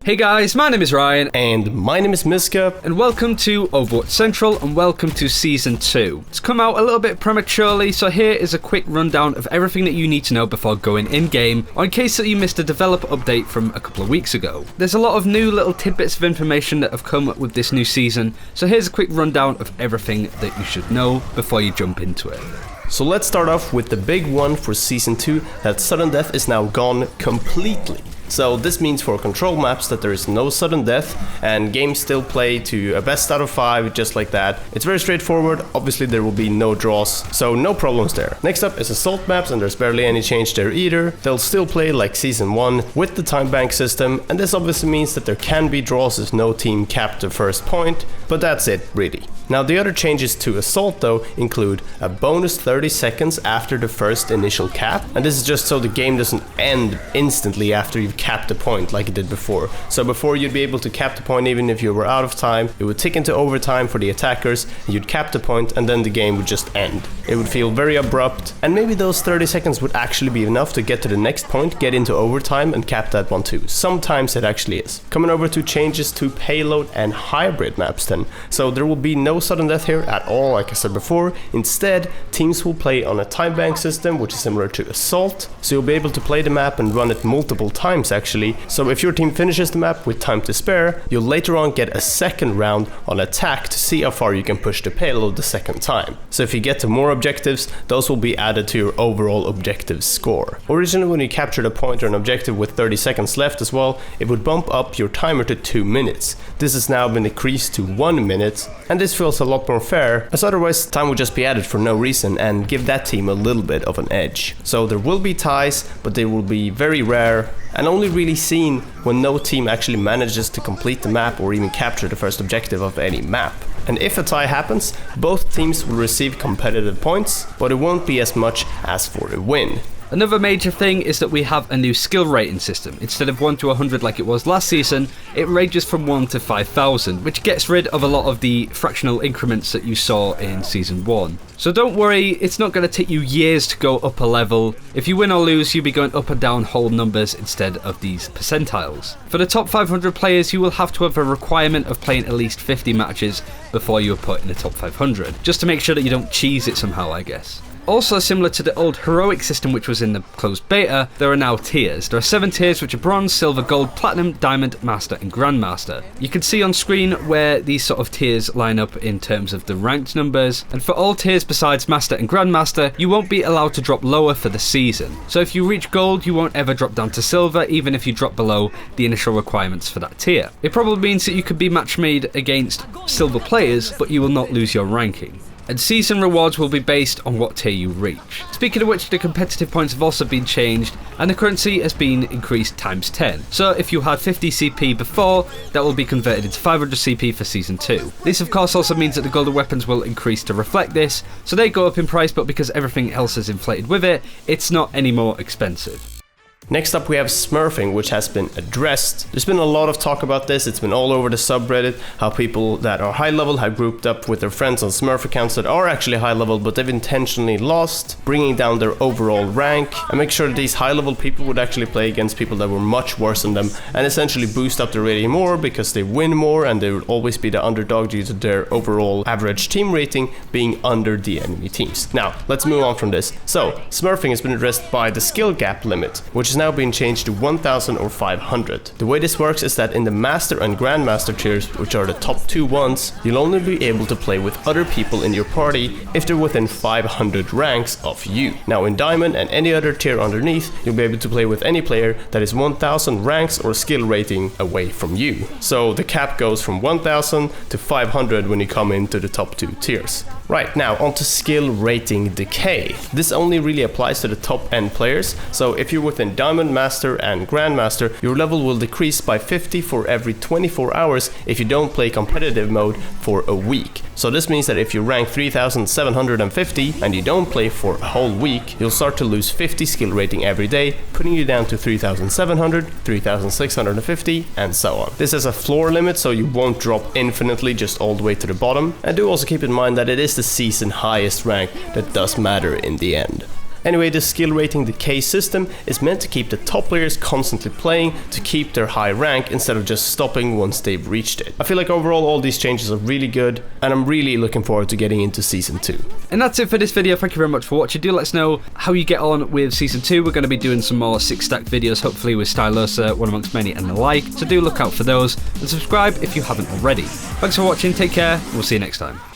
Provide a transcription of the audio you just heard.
Hey guys, my name is Ryan. And my name is Miska. And welcome to Overwatch Central and welcome to Season 2. It's come out a little bit prematurely, so here is a quick rundown of everything that you need to know before going in-game, or in case that you missed a developer update from a couple of weeks ago. There's a lot of new little tidbits of information that have come with this new season, so here's a quick rundown of everything that you should know before you jump into it. So let's start off with the big one for Season 2, that sudden death is now gone completely. So this means for control maps that there is no sudden death and games still play to a best out of 5 just like that. It's very straightforward, obviously there will be no draws, so no problems there. Next up is assault maps and there's barely any change there either. They'll still play like Season 1 with the time bank system, and this obviously means that there can be draws if no team capped the first point, but that's it really. Now the other changes to assault though include a bonus 30 seconds after the first initial cap, and this is just so the game doesn't end instantly after you've capped the point like it did before. So before you'd be able to cap the point even if you were out of time, it would tick into overtime for the attackers, and you'd cap the point and then the game would just end. It would feel very abrupt, and maybe those 30 seconds would actually be enough to get to the next point, get into overtime and cap that one too. Sometimes it actually is. Coming over to changes to payload and hybrid maps then. So there will be no sudden death here at all, like I said before. Instead, teams will play on a time bank system, which is similar to assault, so you'll be able to play the map and run it multiple times actually. So if your team finishes the map with time to spare, you'll later on get a second round on attack to see how far you can push the payload the second time. So if you get to more objectives, those will be added to your overall objective score. Originally when you captured a point or an objective with 30 seconds left as well, it would bump up your timer to 2 minutes. This has now been decreased to 1 minute, and this feels a lot more fair, as otherwise time would just be added for no reason and give that team a little bit of an edge. So there will be ties, but they will be very rare and only really seen when no team actually manages to complete the map or even capture the first objective of any map. And if a tie happens, both teams will receive competitive points, but it won't be as much as for a win. Another major thing is that we have a new skill rating system. Instead of 1 to 100 like it was last season, it ranges from 1 to 5,000, which gets rid of a lot of the fractional increments that you saw in Season 1. So don't worry, it's not going to take you years to go up a level. If you win or lose, you'll be going up and down whole numbers instead of these percentiles. For the top 500 players, you will have to have a requirement of playing at least 50 matches before you are put in the top 500, just to make sure that you don't cheese it somehow, I guess. Also similar to the old heroic system which was in the closed beta, there are now tiers. There are 7 tiers which are bronze, silver, gold, platinum, diamond, master and grandmaster. You can see on screen where these sort of tiers line up in terms of the ranked numbers, and for all tiers besides master and grandmaster, you won't be allowed to drop lower for the season. So if you reach gold, you won't ever drop down to silver, even if you drop below the initial requirements for that tier. It probably means that you could be match made against silver players, but you will not lose your ranking. And season rewards will be based on what tier you reach. Speaking of which, the competitive points have also been changed, and the currency has been increased times 10. So if you had 50 CP before, that will be converted into 500 CP for Season 2. This of course also means that the golden weapons will increase to reflect this, so they go up in price, but because everything else is inflated with it, it's not any more expensive. Next up we have Smurfing, which has been addressed. There's been a lot of talk about this, it's been all over the subreddit, how people that are high level have grouped up with their friends on Smurf accounts that are actually high level but they've intentionally lost, bringing down their overall rank, and make sure that these high level people would actually play against people that were much worse than them, and essentially boost up their rating more because they win more and they would always be the underdog due to their overall average team rating being under the enemy teams. Now, let's move on from this. So, Smurfing has been addressed by the skill gap limit, which is now being changed to 1000 or 500. The way this works is that in the Master and Grandmaster tiers, which are the top 2 ones, you'll only be able to play with other people in your party if they're within 500 ranks of you. Now in Diamond and any other tier underneath, you'll be able to play with any player that is 1000 ranks or skill rating away from you. So the cap goes from 1000 to 500 when you come into the top 2 tiers. Right, now onto skill rating decay. This only really applies to the top end players, so if you're within Diamond, Master and Grandmaster, your level will decrease by 50 for every 24 hours if you don't play competitive mode for a week. So this means that if you rank 3750 and you don't play for a whole week, you'll start to lose 50 skill rating every day, putting you down to 3700, 3650 and so on. This is a floor limit, so you won't drop infinitely just all the way to the bottom. And do also keep in mind that it is the season highest rank that does matter in the end. Anyway, the skill rating Decay system is meant to keep the top players constantly playing to keep their high rank instead of just stopping once they've reached it. I feel like overall all these changes are really good, and I'm really looking forward to getting into Season 2. And that's it for this video. Thank you very much for watching. Do let us know how you get on with Season 2. We're going to be doing some more 6-stack videos, hopefully with Stylosa, One Amongst Many and the like, so do look out for those, and subscribe if you haven't already. Thanks for watching, take care, we'll see you next time.